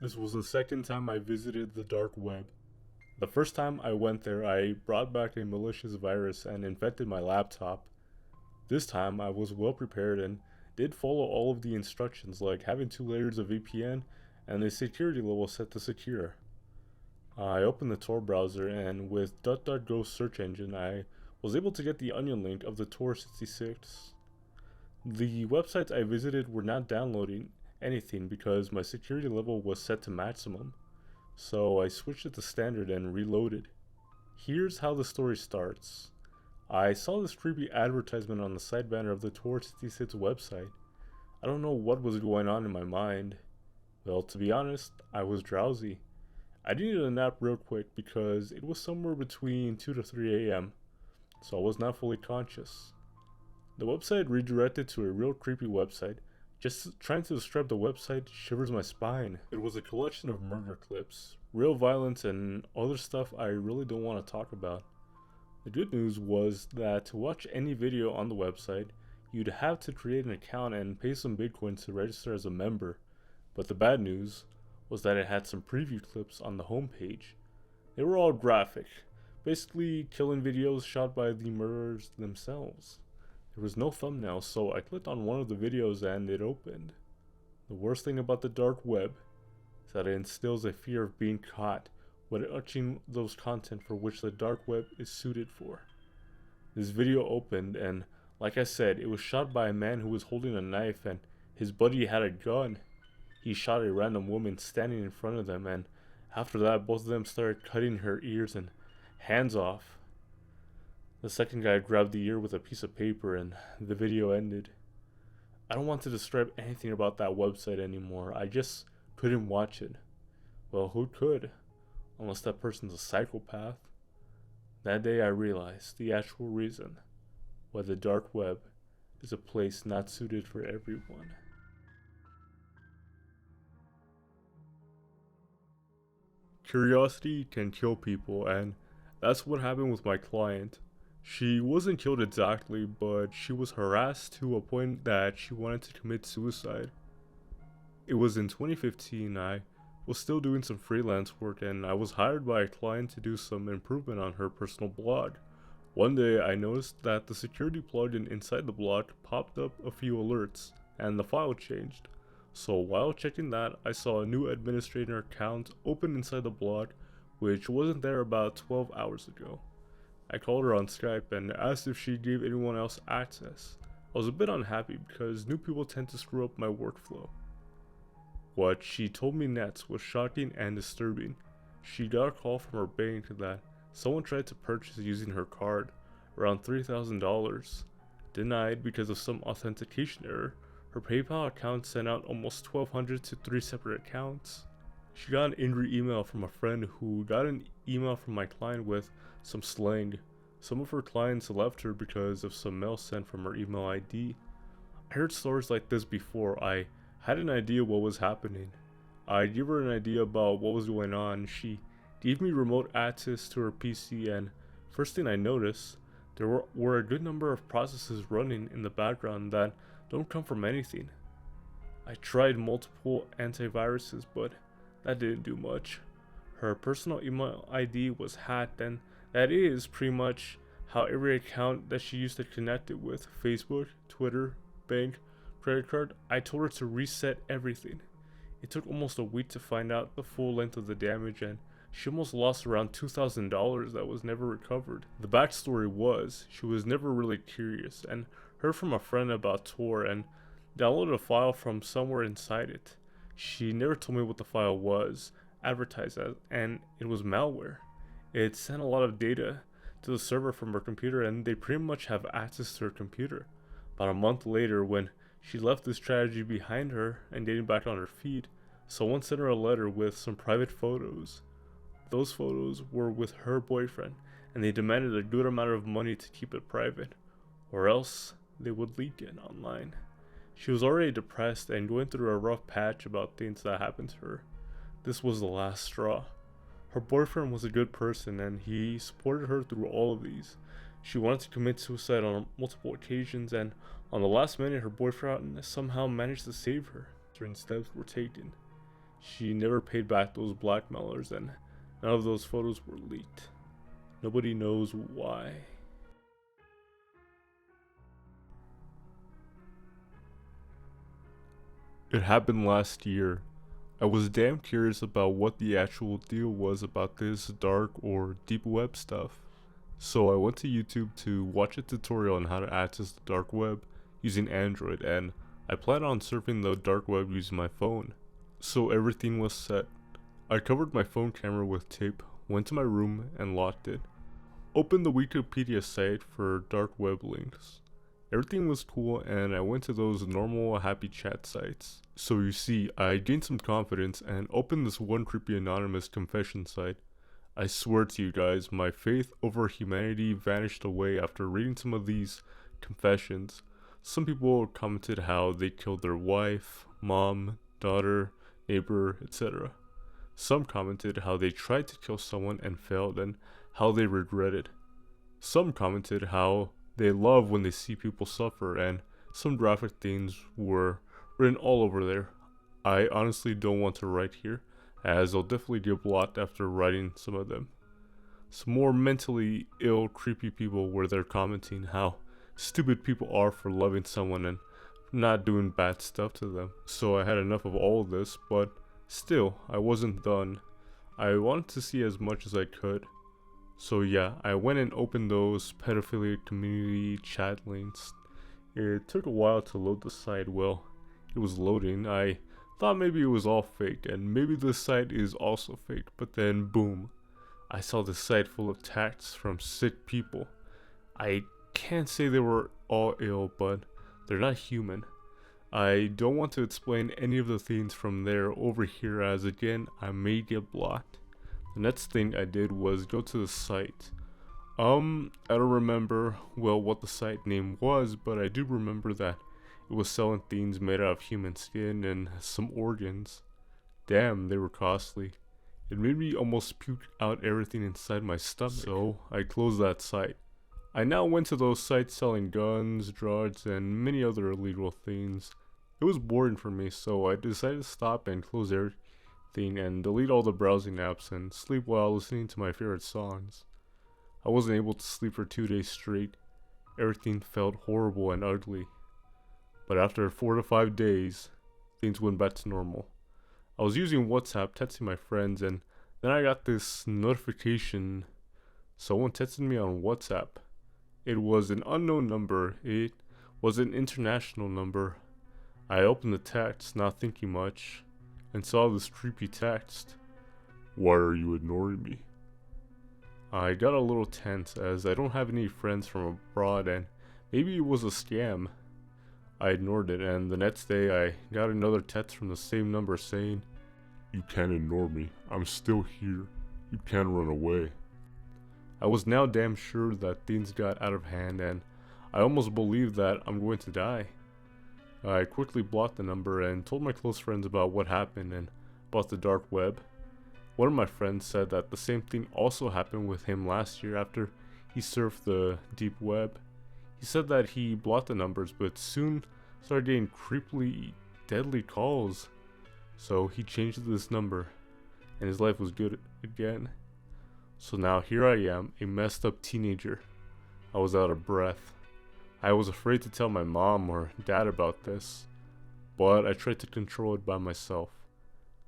This was the second time I visited the dark web. The first time I went there, I brought back a malicious virus and infected my laptop. This time, I was well prepared and did follow all of the instructions, like having 2 layers of VPN and a security level set to secure. I opened the Tor browser and with DuckDuckGo's search engine, I was able to get the onion link of the Tor 66. The websites I visited were not downloading anything because my security level was set to maximum, so I switched it to standard and reloaded. Here's how the story starts. I saw this creepy advertisement on the side banner of the Tor 66 website. I don't know what was going on in my mind. Well, to be honest, I was drowsy. I needed a nap real quick because it was somewhere between 2 to 3 a.m., so I was not fully conscious. The website redirected to a real creepy website. Just trying to describe the website shivers my spine. It was a collection of murder clips, real violence, and other stuff I really don't want to talk about. The good news was that to watch any video on the website, you'd have to create an account and pay some Bitcoin to register as a member. But the bad news was that it had some preview clips on the homepage. They were all graphic, basically killing videos shot by the murderers themselves. There was no thumbnail, so I clicked on one of the videos and it opened. The worst thing about the dark web is that it instills a fear of being caught when watching those content for which the dark web is suited for. This video opened and, like I said, it was shot by a man who was holding a knife and his buddy had a gun. He shot a random woman standing in front of them, and after that both of them started cutting her ears and hands off. The second guy grabbed the ear with a piece of paper and the video ended. I don't want to describe anything about that website anymore. I just couldn't watch it. Well, who could? Unless that person's a psychopath. That day I realized the actual reason why the dark web is a place not suited for everyone. Curiosity can kill people, and that's what happened with my client. She wasn't killed exactly, but she was harassed to a point that she wanted to commit suicide. It was in 2015. I was still doing some freelance work and I was hired by a client to do some improvement on her personal blog. One day I noticed that the security plugin inside the blog popped up a few alerts and the file changed. So while checking that, I saw a new administrator account open inside the blog, which wasn't there about 12 hours ago. I called her on Skype and asked if she gave anyone else access. I was a bit unhappy because new people tend to screw up my workflow. What she told me next was shocking and disturbing. She got a call from her bank that someone tried to purchase using her card, around $3,000. Denied because of some authentication error, her PayPal account sent out almost $1,200 to 3 separate accounts. She got an angry email from a friend who got an email from my client with some slang. Some of her clients left her because of some mail sent from her email ID. I heard stories like this before. I had an idea what was happening. I gave her an idea about what was going on. She gave me remote access to her PC, and first thing I noticed, there were a good number of processes running in the background that don't come from anything. I tried multiple antiviruses, but that didn't do much. Her personal email ID was hacked, and that is pretty much how every account that she used to connect it with, Facebook, Twitter, bank, credit card. I told her to reset everything. It took almost a week to find out the full length of the damage, and she almost lost around $2,000 that was never recovered. The backstory was, she was never really curious and heard from a friend about Tor and downloaded a file from somewhere inside it. She never told me what the file was advertised as, and it was malware. It sent a lot of data to the server from her computer, and they pretty much have access to her computer. About a month later, when she left this tragedy behind her and getting back on her feet, someone sent her a letter with some private photos. Those photos were with her boyfriend, and they demanded a good amount of money to keep it private, or else they would leak it online. She was already depressed and going through a rough patch about things that happened to her. This was the last straw. Her boyfriend was a good person and he supported her through all of these. She wanted to commit suicide on multiple occasions, and on the last minute her boyfriend somehow managed to save her. Certain steps were taken. She never paid back those blackmailers, and none of those photos were leaked. Nobody knows why. It happened last year. I was damn curious about what the actual deal was about this dark or deep web stuff. So I went to YouTube to watch a tutorial on how to access the dark web using Android, and I planned on surfing the dark web using my phone. So everything was set. I covered my phone camera with tape, went to my room and locked it. Opened the Wikipedia site for dark web links. Everything was cool and I went to those normal happy chat sites. So you see, I gained some confidence and opened this one creepy anonymous confession site. I swear to you guys, my faith over humanity vanished away after reading some of these confessions. Some people commented how they killed their wife, mom, daughter, neighbor, etc. Some commented how they tried to kill someone and failed and how they regretted. Some commented how they love when they see people suffer, and some graphic things were written all over there. I honestly don't want to write here, as I'll definitely get blocked after writing some of them. Some more mentally ill, creepy people were there commenting how stupid people are for loving someone and not doing bad stuff to them. So I had enough of all of this, but still, I wasn't done. I wanted to see as much as I could. So yeah, I went and opened those pedophilia community chat links. It took a while to load the site. Well, it was loading. I thought maybe it was all fake, and maybe this site is also fake, but then boom, I saw this site full of texts from sick people. I can't say they were all ill, but they're not human. I don't want to explain any of the things from there over here, as again, I may get blocked. The next thing I did was go to the site. I don't remember well what the site name was, but I do remember that it was selling things made out of human skin and some organs. Damn, they were costly. It made me almost puke out everything inside my stomach, so I closed that site. I now went to those sites selling guns, drugs, and many other illegal things. It was boring for me, so I decided to stop and close everything and delete all the browsing apps and sleep while listening to my favorite songs. I wasn't able to sleep for 2 days straight. Everything felt horrible and ugly. But after 4 to 5 days, things went back to normal. I was using WhatsApp, texting my friends, and then I got this notification. Someone texted me on WhatsApp. It was an unknown number. It was an international number. I opened the text, not thinking much, and saw this creepy text. "Why are you ignoring me?" I got a little tense as I don't have any friends from abroad and maybe it was a scam. I ignored it, and the next day I got another text from the same number saying, "You can't ignore me. I'm still here. You can't run away." I was now damn sure that things got out of hand and I almost believed that I'm going to die. I quickly blocked the number and told my close friends about what happened and about the dark web. One of my friends said that the same thing also happened with him last year after he surfed the deep web. He said that he blocked the numbers but soon started getting creepily deadly calls. So he changed this number and his life was good again. So now here I am, a messed up teenager. I was out of breath. I was afraid to tell my mom or dad about this, but I tried to control it by myself.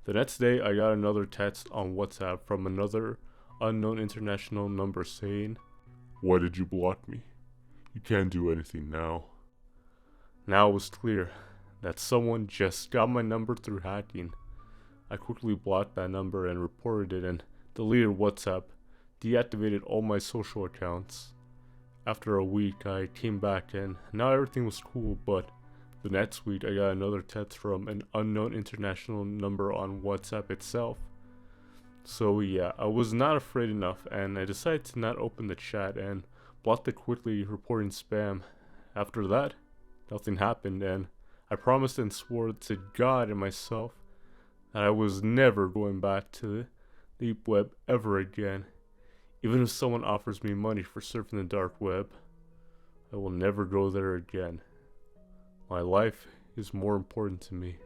The next day, I got another text on WhatsApp from another unknown international number saying, "Why did you block me? You can't do anything now." Now it was clear that someone just got my number through hacking. I quickly blocked that number and reported it and deleted WhatsApp, deactivated all my social accounts. After a week, I came back and now everything was cool, but the next week I got another text from an unknown international number on WhatsApp itself. So yeah, I was not afraid enough and I decided to not open the chat and blocked it quickly, reporting spam. After that, nothing happened and I promised and swore to God and myself that I was never going back to the deep web ever again. Even if someone offers me money for surfing the dark web, I will never go there again. My life is more important to me.